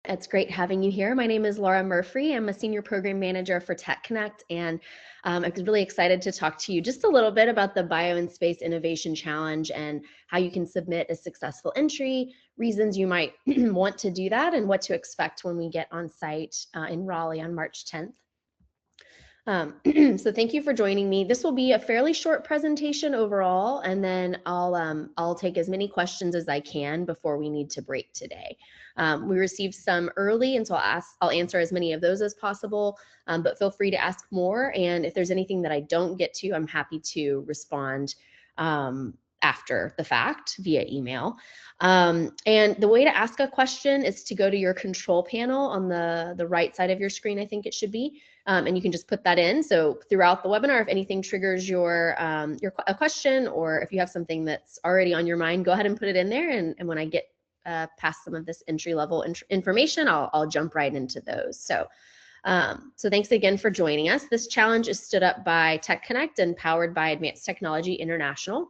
It's great having you here. My name is Laura Murphree. I'm a senior program manager for TechConnect, and I'm really excited to talk to you just a little bit about the Bio and Space Innovation Challenge and how you can submit a successful entry, reasons you might want to do that, and what to expect when we get on site in Raleigh on March 10th. So thank you for joining me. This will be a fairly short presentation overall, and then I'll take as many questions as I can before we need to break today. We received some early, and so I'll answer as many of those as possible, but feel free to ask more. And if there's anything that I don't get to, I'm happy to respond after the fact via email. And the way to ask a question is to go to your control panel on the right side of your screen, I think it should be. And you can just put that in. So throughout the webinar, if anything triggers a question, or if you have something that's already on your mind, go ahead and put it in there. And when I get past some of this entry-level information, I'll jump right into those. So thanks again for joining us. This challenge is stood up by TechConnect and powered by Advanced Technology International.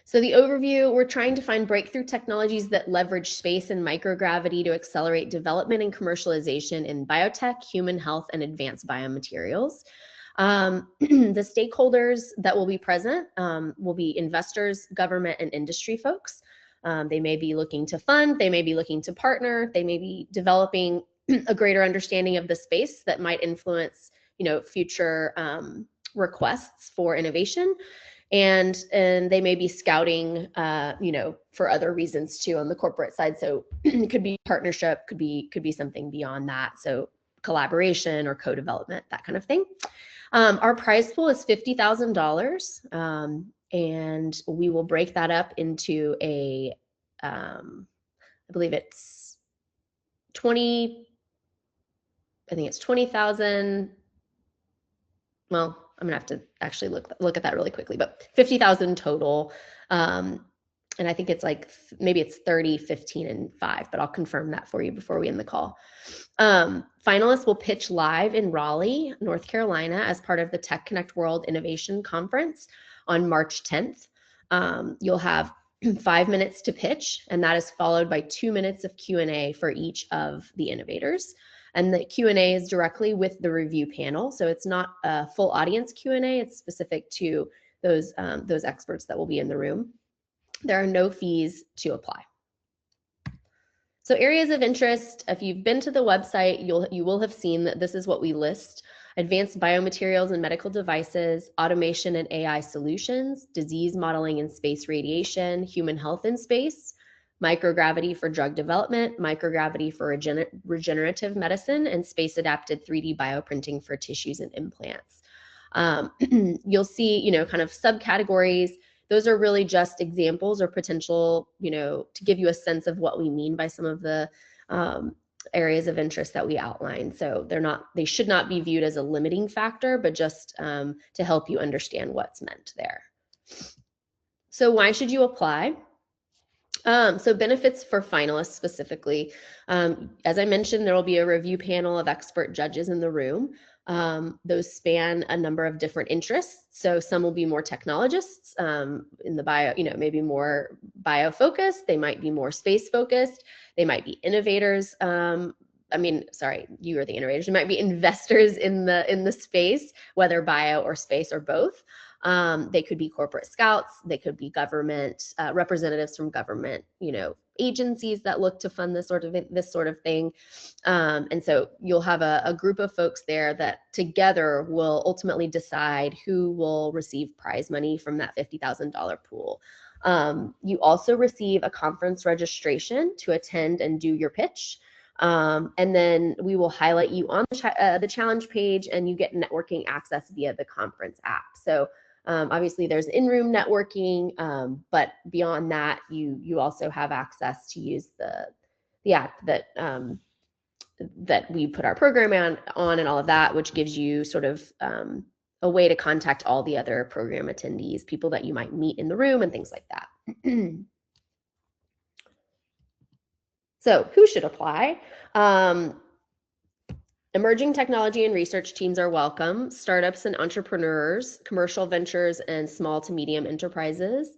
So the overview, we're trying to find breakthrough technologies that leverage space and microgravity to accelerate development and commercialization in biotech, human health, and advanced biomaterials. The stakeholders that will be present will be investors, government, and industry folks. They may be looking to fund, they may be looking to partner, they may be developing a greater understanding of the space that might influence, future requests for innovation. And they may be scouting, for other reasons too on the corporate side. So it could be partnership, could be something beyond that. So collaboration or co-development, that kind of thing. Our prize pool is $50,000, and we will break that up into I believe it's 20,000. Well, I'm gonna have to actually look at that really quickly, but 50,000 total. And I think it's like, maybe it's 30, 15, and 5, but I'll confirm that for you before we end the call. Finalists will pitch live in Raleigh, North Carolina, as part of the TechConnect World Innovation Conference on March 10th. You'll have 5 minutes to pitch, and that is followed by 2 minutes of Q&A for each of the innovators. And the Q&A is directly with the review panel. So it's not a full audience Q&A, it's specific to those experts that will be in the room. There are no fees to apply. So areas of interest, if you've been to the website, you will have seen that this is what we list: advanced biomaterials and medical devices, automation and AI solutions, disease modeling and space radiation, human health in space, microgravity for drug development, microgravity for regenerative medicine, and space-adapted 3D bioprinting for tissues and implants. You'll see, kind of subcategories. Those are really just examples or potential, to give you a sense of what we mean by some of the areas of interest that we outline. So they should not be viewed as a limiting factor, but just to help you understand what's meant there. So why should you apply? So benefits for finalists specifically. As I mentioned, there will be a review panel of expert judges in the room. Those span a number of different interests. So some will be more technologists in the bio, maybe more bio focused. They might be more space focused. They might be innovators. You are the innovators. You might be investors in the space, whether bio or space or both. They could be corporate scouts, they could be government representatives from government, agencies that look to fund this sort of thing. And so you'll have a group of folks there that together will ultimately decide who will receive prize money from that $50,000 pool. You also receive a conference registration to attend and do your pitch. And then we will highlight you on the challenge page, and you get networking access via the conference app. So obviously there's in-room networking, but beyond that, you also have access to use the app that we put our program on and all of that, which gives you sort of a way to contact all the other program attendees, people that you might meet in the room and things like that. So who should apply? Emerging technology and research teams are welcome. Startups and entrepreneurs, commercial ventures, and small to medium enterprises.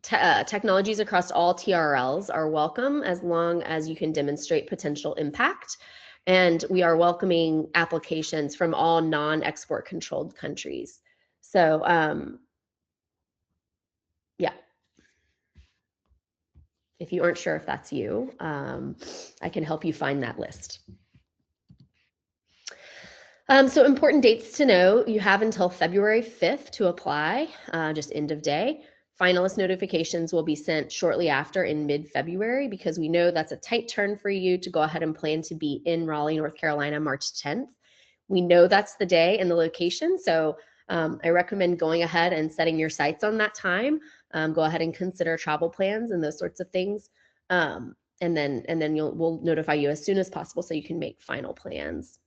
Technologies across all TRLs are welcome as long as you can demonstrate potential impact. And we are welcoming applications from all non-export controlled countries. So yeah, if you aren't sure if that's you, I can help you find that list. So important dates to know, you have until February 5th to apply, just end of day. Finalist notifications will be sent shortly after in mid-February because we know that's a tight turn for you to go ahead and plan to be in Raleigh, North Carolina, March 10th. We know that's the day and the location, so I recommend going ahead and setting your sights on that time. Go ahead and consider travel plans and those sorts of things. And then we'll notify you as soon as possible so you can make final plans.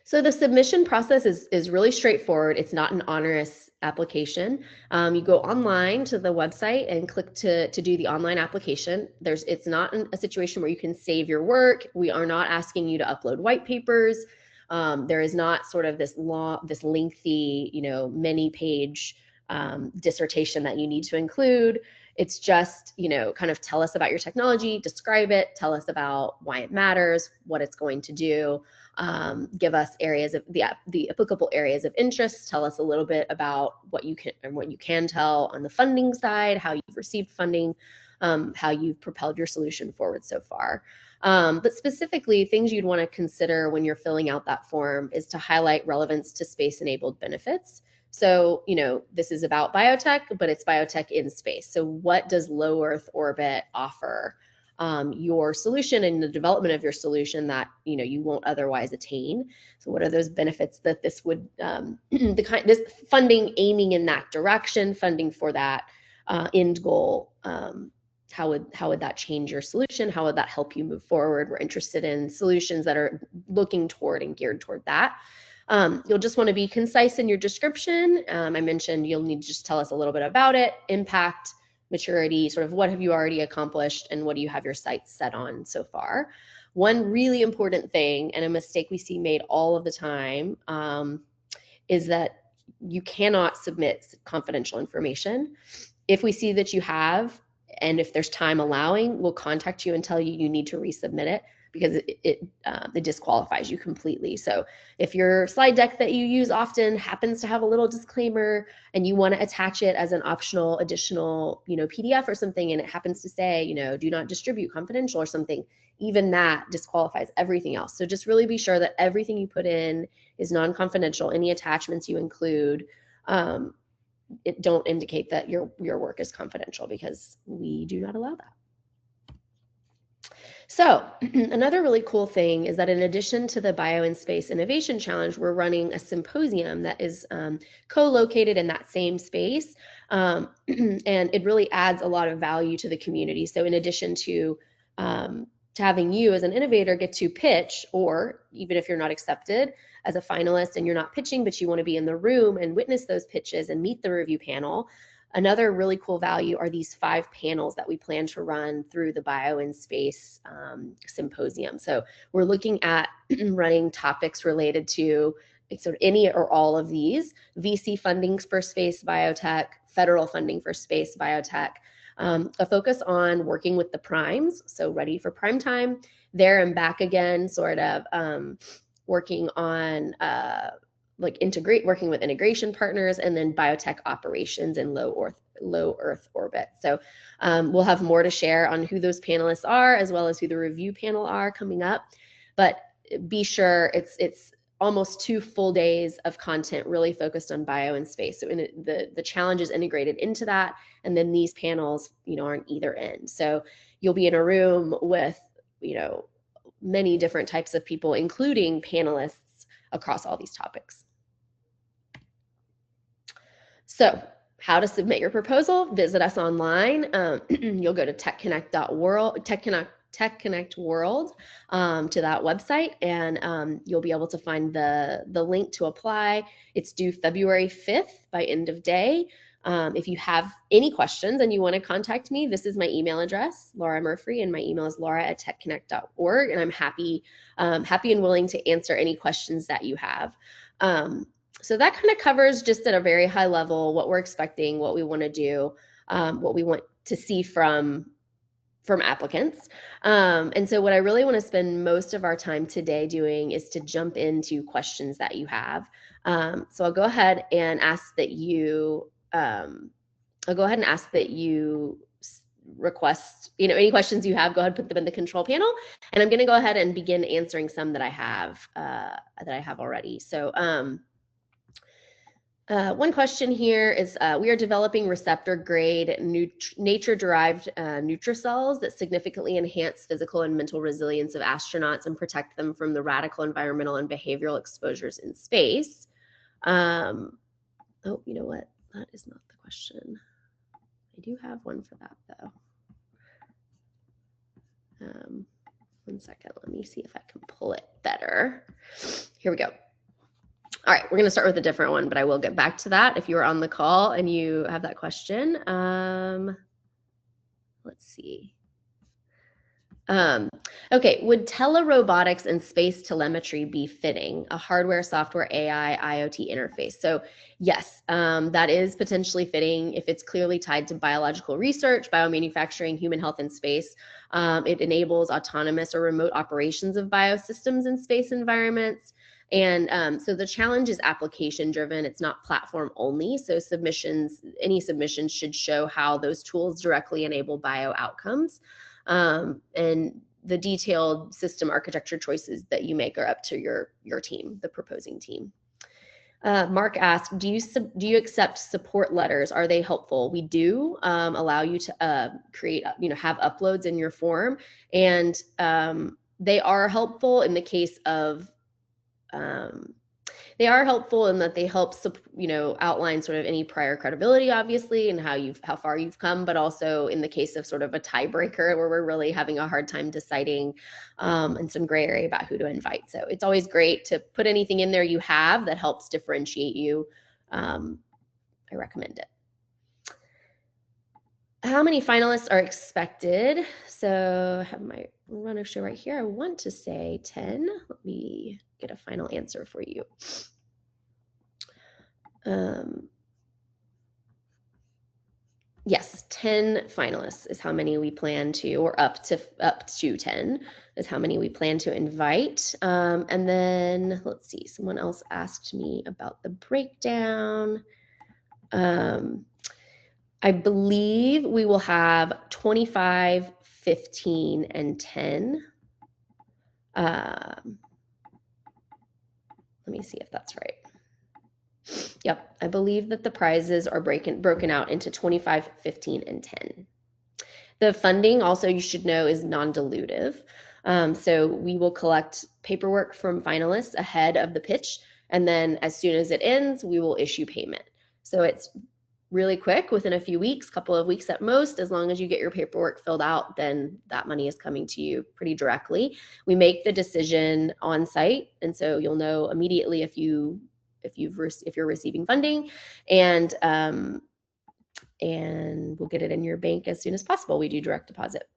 So the submission process is really straightforward. It's not an onerous application. You go online to the website and click to do the online application. It's not a situation where you can save your work. We are not asking you to upload white papers. There is not sort of this lengthy, many page dissertation that you need to include. It's just, kind of tell us about your technology, describe it, tell us about why it matters, what it's going to do. Give us areas of the applicable areas of interest. Tell us a little bit about what you can tell on the funding side, how you've received funding, how you've propelled your solution forward so far. But specifically, things you'd want to consider when you're filling out that form is to highlight relevance to space-enabled benefits. So, this is about biotech, but it's biotech in space. So what does low Earth orbit offer your solution and the development of your solution that you won't otherwise attain? So what are those benefits that this would this funding aiming in that direction, funding for that end goal, how would that change your solution? How would that help you move forward? We're interested in solutions that are looking toward and geared toward that. You'll just want to be concise in your description. I mentioned you'll need to just tell us a little bit about it, impact, maturity, sort of what have you already accomplished and what do you have your sights set on so far. One really important thing, and a mistake we see made all of the time, is that you cannot submit confidential information. If we see that you have, and if there's time allowing, we'll contact you and tell you need to resubmit it because it disqualifies you completely. So if your slide deck that you use often happens to have a little disclaimer and you want to attach it as an optional additional, PDF or something, and it happens to say, do not distribute confidential or something, even that disqualifies everything else. So just really be sure that everything you put in is non-confidential. Any attachments you include, it don't indicate that your work is confidential because we do not allow that. So another really cool thing is that in addition to the Bio in Space Innovation Challenge, we're running a symposium that is co-located in that same space. And it really adds a lot of value to the community. So in addition to having you as an innovator get to pitch, or even if you're not accepted as a finalist and you're not pitching, but you want to be in the room and witness those pitches and meet the review panel, another really cool value are these 5 panels that we plan to run through the Bio in Space Symposium. So we're looking at running topics related to sort of any or all of these: VC funding for space biotech, federal funding for space biotech, a focus on working with the primes, so ready for prime time, there and back again, sort of working on working with integration partners, and then biotech operations in low Earth orbit. So we'll have more to share on who those panelists are, as well as who the review panel are coming up. But be sure it's almost 2 full days of content really focused on bio and space. So the challenge is integrated into that, and then these panels, are on either end. So you'll be in a room with, many different types of people, including panelists across all these topics. So how to submit your proposal: visit us online. You'll go to TechConnect.world, TechConnect World, to that website, and you'll be able to find the link to apply. It's due February 5th by end of day. If you have any questions and you want to contact me, this is my email address, Laura Murphree, and my email is laura@techconnect.org, and I'm happy and willing to answer any questions that you have. So that kind of covers just at a very high level what we're expecting, what we want to do, what we want to see from applicants. And so what I really want to spend most of our time today doing is to jump into questions that you have. So I'll go ahead and ask that you request, any questions you have, go ahead and put them in the control panel. And I'm going to go ahead and begin answering some that I have already. So one question here is, we are developing receptor grade nature-derived nutricells that significantly enhance physical and mental resilience of astronauts and protect them from the radical environmental and behavioral exposures in space. Oh, you know what? That is not the question. I do have one for that though. One second, let me see if I can pull it better. Here we go. All right, we're going to start with a different one, but I will get back to that if you are on the call and you have that question. Let's see. Okay, would telerobotics and space telemetry be fitting? A hardware, software, AI, IoT interface. So yes, that is potentially fitting if it's clearly tied to biological research, biomanufacturing, human health, and space. It enables autonomous or remote operations of biosystems in space environments. And so the challenge is application driven. It's not platform only. So any submissions should show how those tools directly enable bio outcomes. And the detailed system architecture choices that you make are up to your team, the proposing team. Mark asked, do you accept support letters? Are they helpful? We do allow you to create, have uploads in your form, and they are helpful in the case of they are helpful in that they help, outline sort of any prior credibility, obviously, and how far you've come, but also in the case of sort of a tiebreaker where we're really having a hard time deciding and some gray area about who to invite. So it's always great to put anything in there you have that helps differentiate you. I recommend it. How many finalists are expected? So I have my runner show right here. I want to say 10. Let me get a final answer for you. Yes, 10 finalists is how many we plan to, or up to 10 is how many we plan to invite. And then let's see, someone else asked me about the breakdown. I believe we will have 25, 15, and 10. Let me see if that's right. Yep, I believe that the prizes are broken out into 25, 15, and 10. The funding also, you should know, is non-dilutive. So we will collect paperwork from finalists ahead of the pitch, and then as soon as it ends, we will issue payment. So it's really quick, within a few weeks, couple of weeks at most. As long as you get your paperwork filled out, then that money is coming to you pretty directly. We make the decision on site, and so you'll know immediately if you're receiving funding, and we'll get it in your bank as soon as possible. We do direct deposit.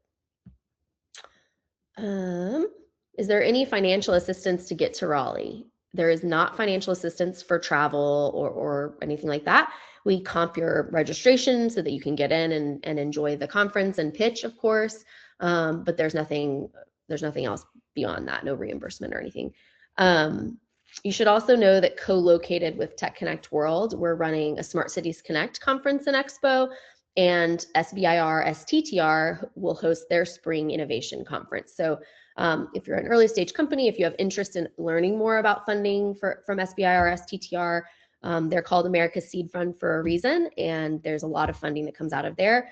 Is there any financial assistance to get to Raleigh? There is not financial assistance for travel or anything like that. We comp your registration so that you can get in and enjoy the conference and pitch, of course. But there's nothing else beyond that, no reimbursement or anything. You should also know that co-located with TechConnect World, we're running a Smart Cities Connect conference and expo, and SBIR STTR will host their spring innovation conference. So if you're an early stage company, if you have interest in learning more about funding from SBIR STTR, they're called America's Seed Fund for a reason, and there's a lot of funding that comes out of there.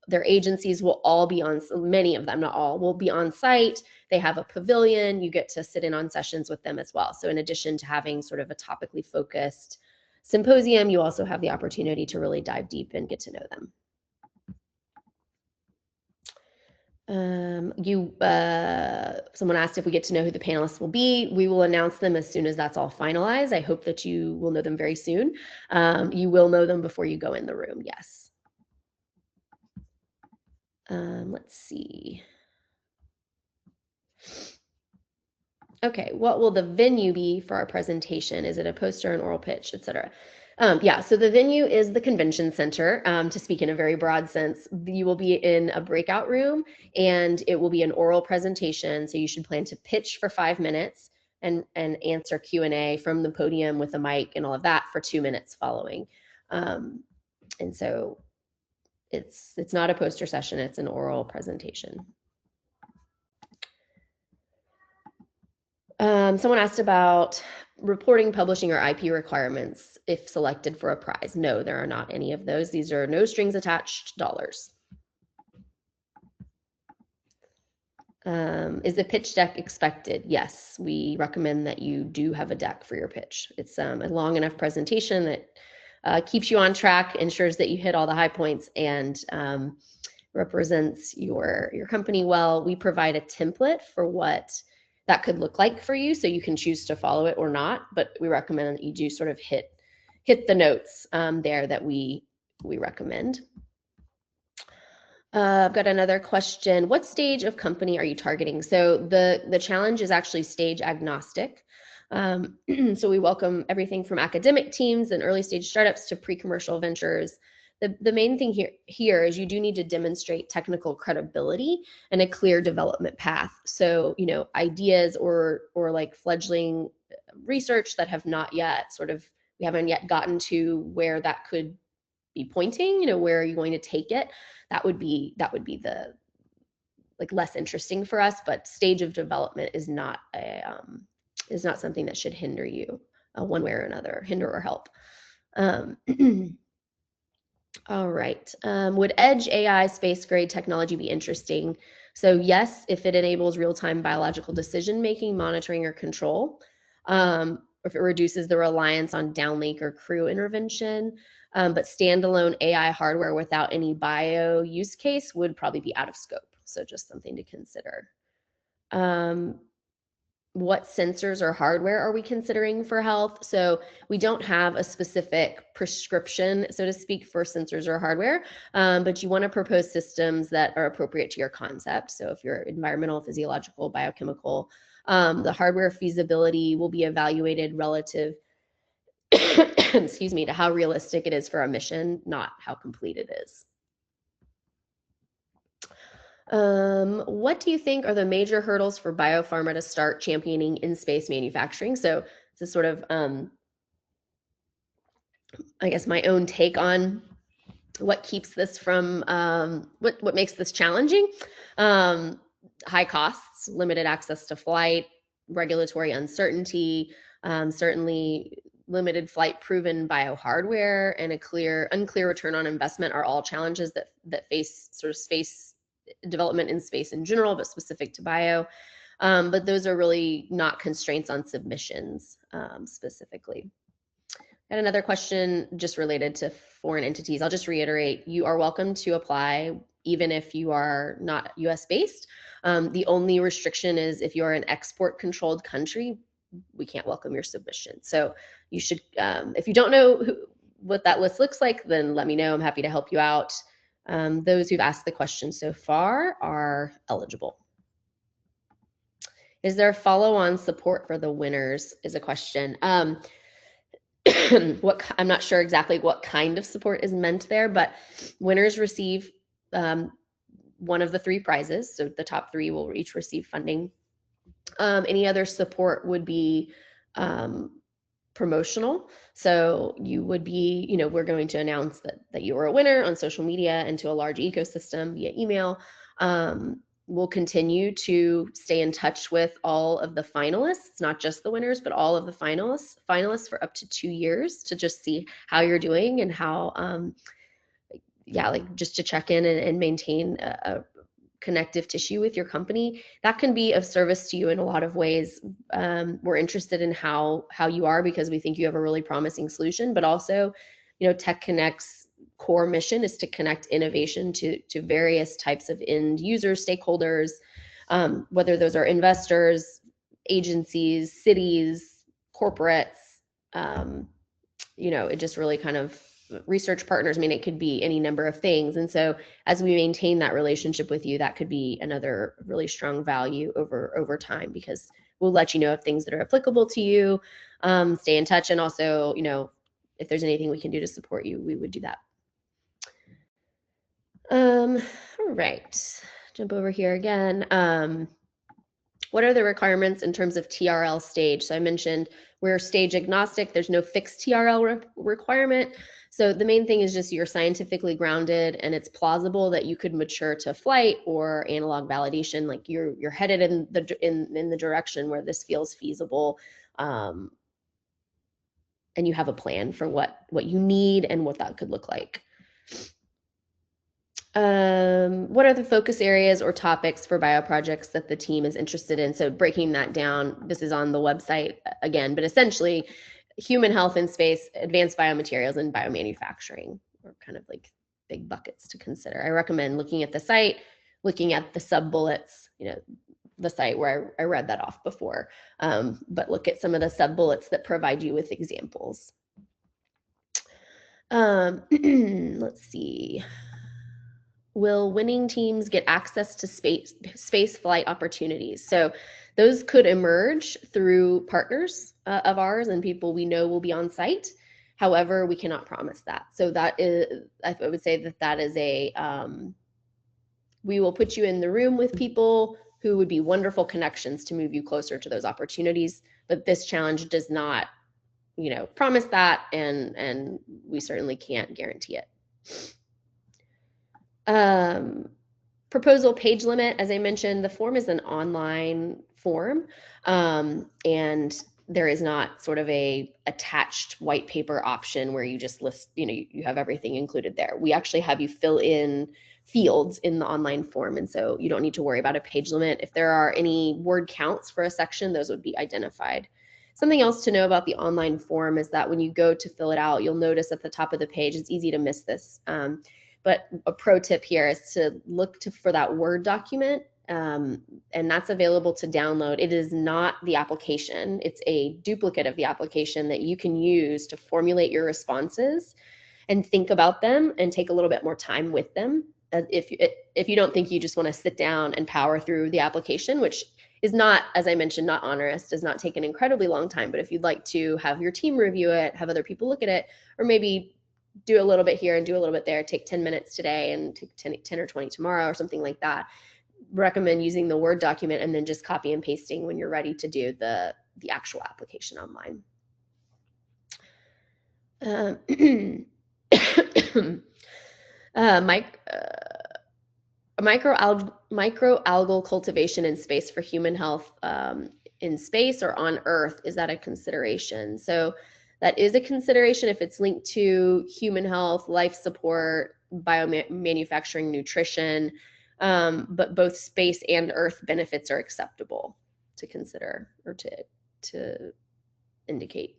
Their agencies will all be many of them, not all, will be on site. They have a pavilion. You get to sit in on sessions with them as well. So in addition to having sort of a topically focused symposium, you also have the opportunity to really dive deep and get to know them. Someone asked if we get to know who the panelists will be. We will announce them as soon as that's all finalized. I hope that you will know them very soon. You will know them before you go in the room, yes. Let's see. Okay, what will the venue be for our presentation? Is it a poster, an oral pitch, etc.? Yeah, so the venue is the convention center. To speak in a very broad sense, you will be in a breakout room and it will be an oral presentation. So you should plan to pitch for 5 minutes and answer Q&A from the podium with a mic and all of that for 2 minutes following. And so it's not a poster session, it's an oral presentation. Someone asked about reporting, publishing, or IP requirements if selected for a prize. No, there are not any of those. These are no strings attached dollars. Is the pitch deck expected? Yes, we recommend that you do have a deck for your pitch. It's a long enough presentation that keeps you on track, ensures that you hit all the high points, and represents your company well. We provide a template for what that could look like for you, so you can choose to follow it or not, but we recommend that you do sort of hit the notes there that we recommend. I've got another question. What stage of company are you targeting? So the challenge is actually stage agnostic. So we welcome everything from academic teams and early stage startups to pre-commercial ventures. The main thing here is you do need to demonstrate technical credibility and a clear development path. So, you know, ideas or like fledgling research that have not yet we haven't yet gotten to where that could be pointing, you know, where are you going to take it? That would be the like less interesting for us, but stage of development is not something that should hinder you one way or another, hinder or help. All right. Would edge AI space grade technology be interesting? So yes, if it enables real-time biological decision-making, monitoring, or control, if it reduces the reliance on downlink or crew intervention, but standalone AI hardware without any bio use case would probably be out of scope. So just something to consider. What sensors or hardware are we considering for health? So we don't have a specific prescription, so to speak, for sensors or hardware, but you want to propose systems that are appropriate to your concept. So if you're environmental, physiological, biochemical, the hardware feasibility will be evaluated relative excuse me, to how realistic it is for our mission, not how complete it is. What do you think are the major hurdles for biopharma to start championing in-space manufacturing? So this is sort of, I guess, my own take on what keeps this from, what makes this challenging. High costs, limited access to flight, regulatory uncertainty, certainly limited flight proven bio hardware, and unclear return on investment are all challenges that face sort of space development in space in general, but specific to bio. But those are really not constraints on submissions specifically. And another question just related to foreign entities. I'll just reiterate, you are welcome to apply even if you are not US based. The only restriction is if you're an export controlled country, we can't welcome your submission. So you should, if you don't know what that list looks like, then let me know. I'm happy to help you out. Those who've asked the question so far are eligible. Is there follow-on support for the winners is a question. I'm not sure exactly what kind of support is meant there, but winners receive one of the 3 prizes. So the top 3 will each receive funding. Any other support would be promotional. So you would be, you know, we're going to announce that you are a winner on social media and to a large ecosystem via email. We'll continue to stay in touch with all of the finalists, not just the winners, but all of the finalists for up to 2 years to just see how you're doing and how, like just to check in and maintain a connective tissue with your company. That can be of service to you in a lot of ways. We're interested in how you are because we think you have a really promising solution, but also, you know, TechConnect's core mission is to connect innovation to various types of end users, stakeholders, whether those are investors, agencies, cities, corporates, you know, it just really kind of research partners. I mean, it could be any number of things. And so as we maintain that relationship with you, that could be another really strong value over time because we'll let you know of things that are applicable to you. Stay in touch, and also, if there's anything we can do to support you, we would do that. All right, jump over here again. What are the requirements in terms of TRL stage? So I mentioned we're stage agnostic. There's no fixed TRL requirement. So the main thing is just you're scientifically grounded and it's plausible that you could mature to flight or analog validation. Like you're headed in the direction where this feels feasible, and you have a plan for what you need and what that could look like. What are the focus areas or topics for bioprojects that the team is interested in? So breaking that down, this is on the website again, but essentially human health in space, advanced biomaterials, and biomanufacturing are kind of like big buckets to consider. I recommend looking at the site, looking at the sub-bullets, the site where I read that off before, but look at some of the sub-bullets that provide you with examples. Let's see. Will winning teams get access to space flight opportunities? So those could emerge through partners of ours and people we know will be on site. However, we cannot promise that. So that is, I would say that is a, we will put you in the room with people who would be wonderful connections to move you closer to those opportunities. But this challenge does not, promise that, and we certainly can't guarantee it. Proposal page limit, as I mentioned, the form is an online form, and there is not sort of a attached white paper option where you just list, you have everything included there. We actually have you fill in fields in the online form, and so you don't need to worry about a page limit. If there are any word counts for a section, those would be identified. Something else to know about the online form is that when you go to fill it out, you'll notice at the top of the page, it's easy to miss this. But a pro tip here is to look for that Word document, and that's available to download. It is not the application. It's a duplicate of the application that you can use to formulate your responses and think about them and take a little bit more time with them. If you don't think you just want to sit down and power through the application, which is not, as I mentioned, not onerous, does not take an incredibly long time. But if you'd like to have your team review it, have other people look at it, or maybe do a little bit here and do a little bit there, take 10 minutes today and take 10 or 20 tomorrow or something like that, recommend using the Word document and then just copy and pasting when you're ready to do the actual application online. Microalgal cultivation in space for human health in space or on Earth, is that a consideration? So that is a consideration if it's linked to human health, life support, biomanufacturing, nutrition, but both space and Earth benefits are acceptable to consider or to indicate.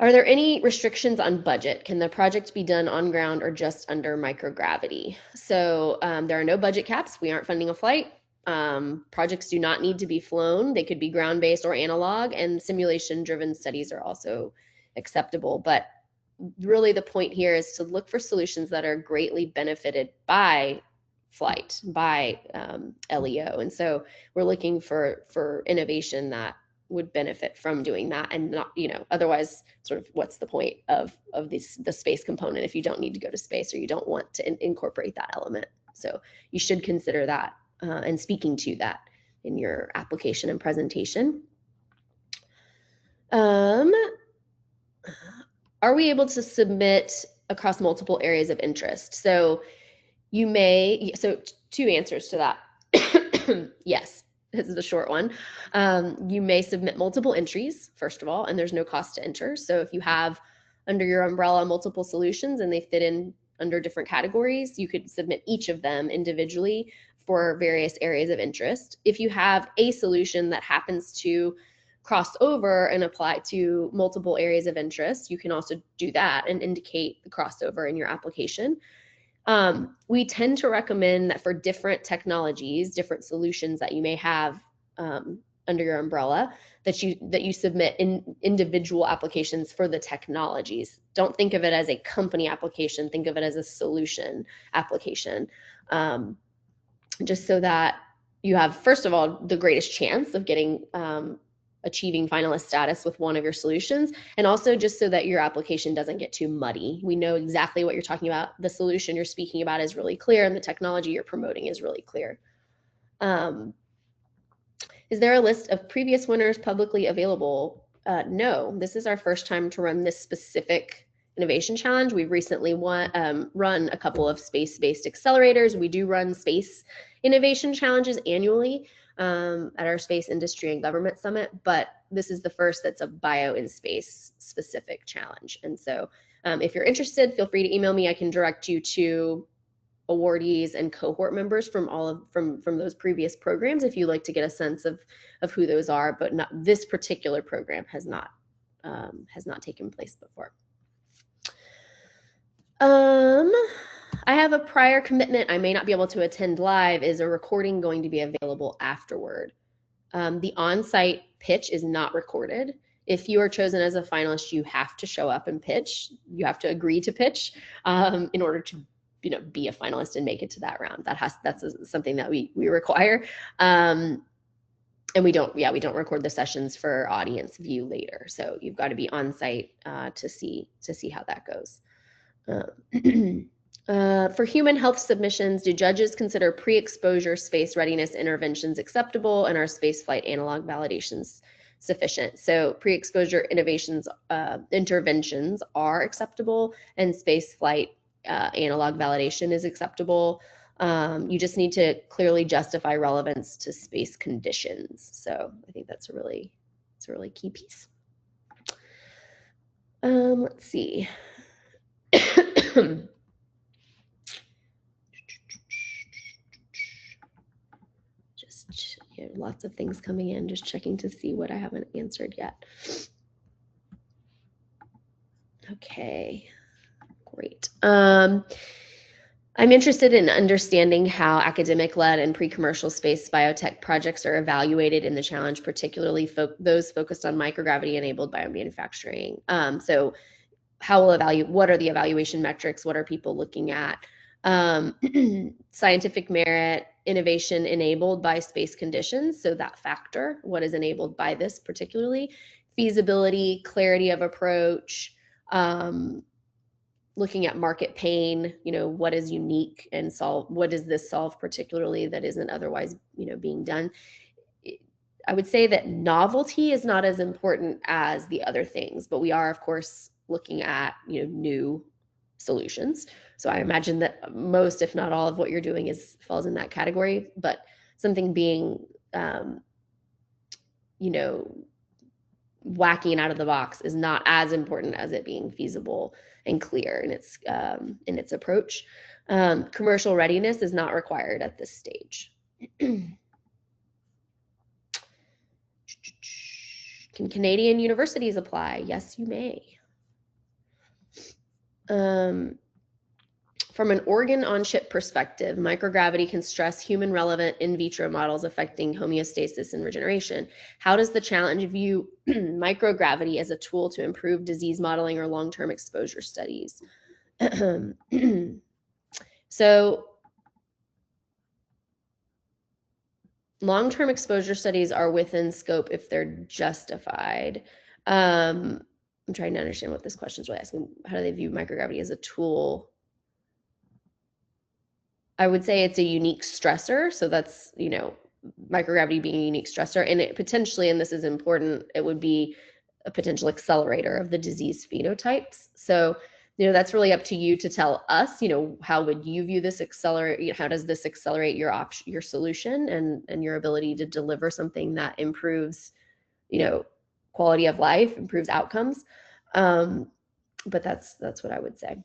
Are there any restrictions on budget? Can the project be done on ground or just under microgravity? So there are no budget caps. We aren't funding a flight. Projects do not need to be flown. They could be ground-based or analog, and simulation-driven studies are also acceptable. But really the point here is to look for solutions that are greatly benefited by flight, by LEO. And so we're looking for innovation that would benefit from doing that, and not, otherwise sort of what's the point of the space component if you don't need to go to space or you don't want to incorporate that element. So you should consider that and speaking to that in your application and presentation. Are we able to submit across multiple areas of interest? So two answers to that. Yes. This is a short one. You may submit multiple entries, first of all, and there's no cost to enter. So if you have under your umbrella multiple solutions and they fit in under different categories, you could submit each of them individually for various areas of interest. If you have a solution that happens to cross over and apply to multiple areas of interest, you can also do that and indicate the crossover in your application. We tend to recommend that for different technologies, different solutions that you may have under your umbrella, that you submit individual applications for the technologies. Don't think of it as a company application. Think of it as a solution application, just so that you have, first of all, the greatest chance of getting achieving finalist status with one of your solutions, and also just so that your application doesn't get too muddy. We know exactly what you're talking about. The solution you're speaking about is really clear, and the technology you're promoting is really clear. Is there a list of previous winners publicly available? No, this is our first time to run this specific innovation challenge. We've recently run a couple of space-based accelerators. We do run space innovation challenges annually at our Space Industry and Government Summit, but this is the first that's a bio in space specific challenge. And so if you're interested, feel free to email me. I can direct you to awardees and cohort members from from those previous programs if you'd like to get a sense of who those are, but not this particular program has not taken place before. I have a prior commitment. I may not be able to attend live. Is a recording going to be available afterward? The on-site pitch is not recorded. If you are chosen as a finalist, you have to show up and pitch. You have to agree to pitch in order to be a finalist and make it to that round. That's something that we require. And we don't record the sessions for audience view later. So you've got to be on site to see how that goes. For human health submissions, do judges consider pre-exposure space readiness interventions acceptable, and are spaceflight analog validations sufficient? So pre-exposure interventions are acceptable, and spaceflight analog validation is acceptable. You just need to clearly justify relevance to space conditions. So I think that's a really key piece. Let's see. Just lots of things coming in, just checking to see what I haven't answered yet. Okay, great. I'm interested in understanding how academic-led and pre-commercial space biotech projects are evaluated in the challenge, particularly those focused on microgravity-enabled biomanufacturing. So how will what are the evaluation metrics? What are people looking at? Scientific merit, innovation enabled by space conditions. So that factor, what is enabled by this particularly? Feasibility, clarity of approach, looking at market pain, what is unique and what does this solve particularly that isn't otherwise, being done? I would say that novelty is not as important as the other things, but we are, of course, looking at, new solutions. So I imagine that most, if not all, of what you're doing falls in that category, but something being, wacky and out of the box is not as important as it being feasible and clear in its approach. Commercial readiness is not required at this stage. Can Canadian universities apply? Yes, you may. From an organ-on-chip perspective, microgravity can stress human-relevant in vitro models affecting homeostasis and regeneration. How does the challenge view microgravity as a tool to improve disease modeling or long-term exposure studies? So long-term exposure studies are within scope if they're justified. I'm trying to understand what this question is really asking. How do they view microgravity as a tool? I would say it's a unique stressor. So that's, microgravity being a unique stressor, and it potentially, and this is important, it would be a potential accelerator of the disease phenotypes. So, that's really up to you to tell us, how would you view this accelerate? How does this accelerate your solution and your ability to deliver something that improves, quality of life, improves outcomes? But that's what I would say.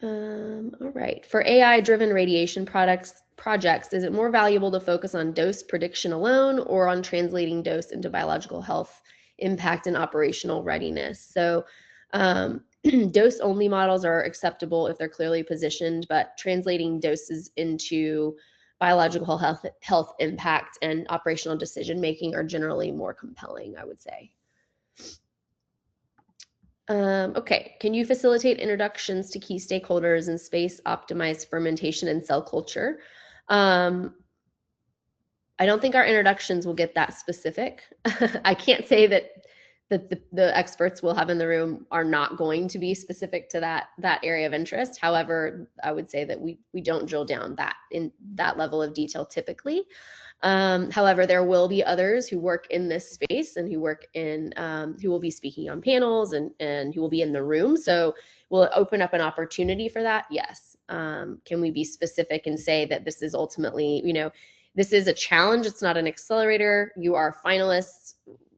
All right. For AI-driven radiation projects, is it more valuable to focus on dose prediction alone or on translating dose into biological health impact and operational readiness? So dose-only models are acceptable if they're clearly positioned, but translating doses into biological health impact and operational decision-making are generally more compelling, I would say. Okay, can you facilitate introductions to key stakeholders in space optimized fermentation and cell culture? I don't think our introductions will get that specific. I can't say that the experts we'll have in the room are not going to be specific to that area of interest. However, I would say that we don't drill down that in that level of detail typically. However, there will be others who work in this space and who work in who will be speaking on panels and who will be in the room. So will it open up an opportunity for that? Yes. Can we be specific and say that this is ultimately, this is a challenge. It's not an accelerator. You are finalists.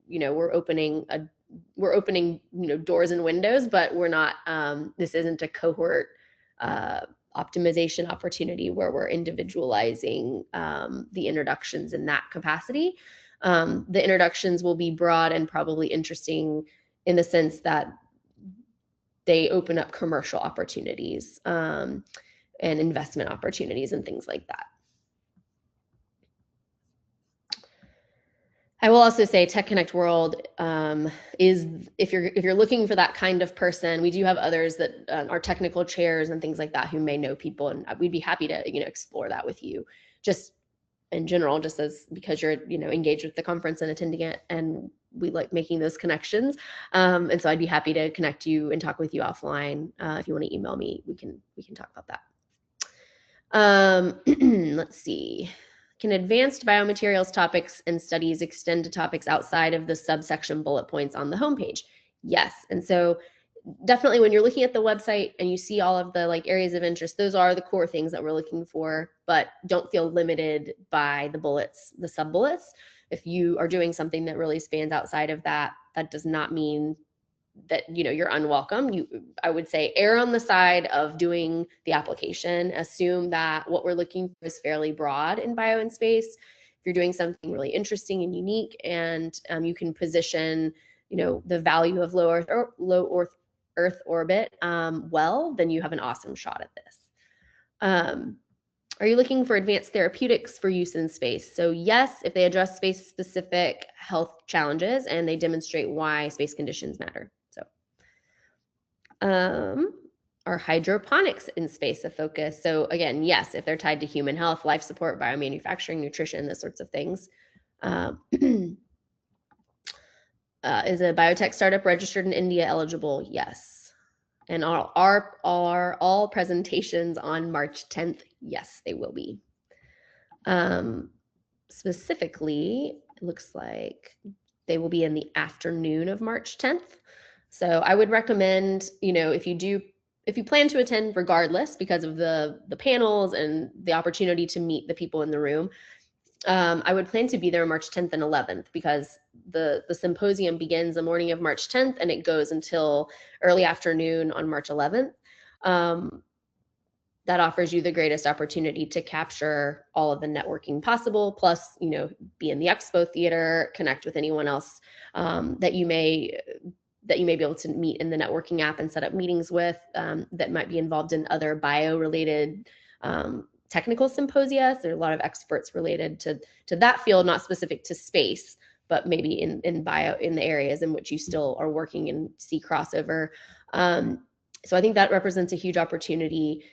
We're opening doors and windows, but we're not. This isn't a cohort optimization opportunity where we're individualizing the introductions in that capacity. The introductions will be broad and probably interesting in the sense that they open up commercial opportunities and investment opportunities and things like that. I will also say TechConnect World is, if you're looking for that kind of person, we do have others that are technical chairs and things like that who may know people, and we'd be happy to explore that with you, just in general, just as because you're engaged with the conference and attending it, and we like making those connections. And so I'd be happy to connect you and talk with you offline. If you want to email me, we can talk about that. Let's see. Can advanced biomaterials topics and studies extend to topics outside of the subsection bullet points on the homepage? Yes. And so definitely when you're looking at the website and you see all of the areas of interest, those are the core things that we're looking for, but don't feel limited by the bullets, the sub bullets. If you are doing something that really spans outside of that, that does not mean that you're unwelcome. I would say err on the side of doing the application. Assume that what we're looking for is fairly broad in bio and space. If you're doing something really interesting and unique, and you can position the value of low Earth orbit well, then you have an awesome shot at this. Are you looking for advanced therapeutics for use in space? So yes, if they address space-specific health challenges and they demonstrate why space conditions matter. Are hydroponics in space a focus? So again, yes, if they're tied to human health, life support, biomanufacturing, nutrition, those sorts of things. Is a biotech startup registered in India eligible? Yes. And are all presentations on March 10th? Yes, they will be. Specifically, it looks like they will be in the afternoon of March 10th. So I would recommend, if you plan to attend regardless because of the panels and the opportunity to meet the people in the room, I would plan to be there March 10th and 11th because the symposium begins the morning of March 10th and it goes until early afternoon on March 11th. That offers you the greatest opportunity to capture all of the networking possible, plus, be in the expo theater, connect with anyone else that you may be able to meet in the networking app and set up meetings with that might be involved in other bio-related technical symposia. So there are a lot of experts related to that field, not specific to space, but maybe in bio, in the areas in which you still are working and see crossover. So I think that represents a huge opportunity.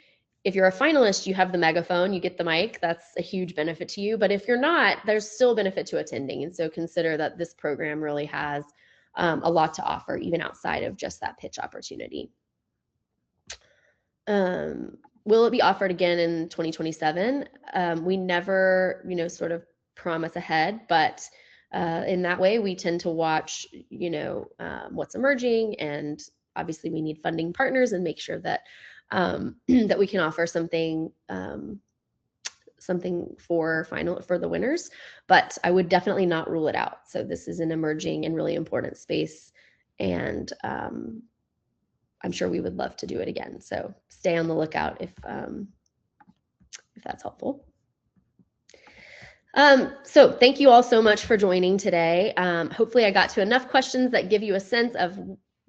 If you're a finalist, you have the megaphone, you get the mic, that's a huge benefit to you. But if you're not, there's still benefit to attending. And so consider that this program really has a lot to offer, even outside of just that pitch opportunity. Will it be offered again in 2027? We never, sort of promise ahead, but in that way, we tend to watch, what's emerging, and obviously we need funding partners and make sure that that we can offer something for the winners, but I would definitely not rule it out. So this is an emerging and really important space, and I'm sure we would love to do it again. So stay on the lookout if that's helpful. So thank you all so much for joining today. Hopefully I got to enough questions that give you a sense of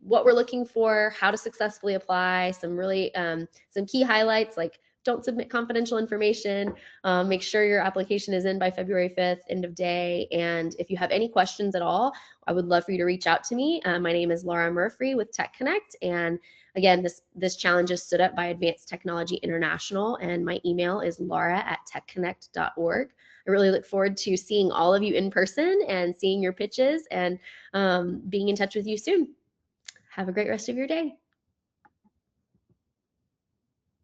what we're looking for, how to successfully apply, some really some key highlights like don't submit confidential information. Make sure your application is in by February 5th, end of day. And if you have any questions at all, I would love for you to reach out to me. My name is Laura Murphree with TechConnect. And again, this challenge is stood up by Advanced Technology International, and my email is laura@techconnect.org. I really look forward to seeing all of you in person and seeing your pitches and being in touch with you soon. Have a great rest of your day.